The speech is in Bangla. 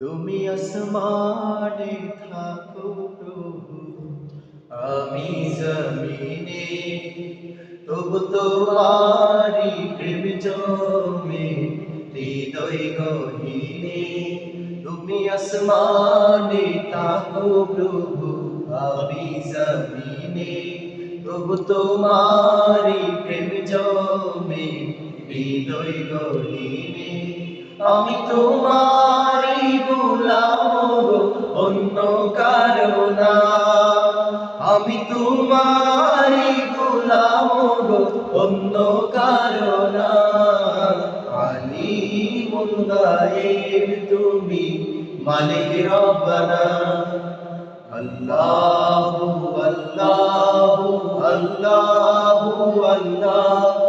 তুমি আসমানে থাকো প্রভু, আমি জমিনে, তবু তোমারি প্রেম জমে হৃদয় গহীনে। তুমি আসমানে থাকো প্রভু, আমি জমিনে, তবু তোমারি প্রেম জমে হৃদয় গহীনে। আমি তোমারি গোলাম গো, অন্য কারো না। আমি তোমারি গোলাম গো, অন্য কারো না। আলিমুল গায়েব তুমি, মালিক রব্বানা। আল্লাহু আল্লাহু আল্লাহু আল্লাহ,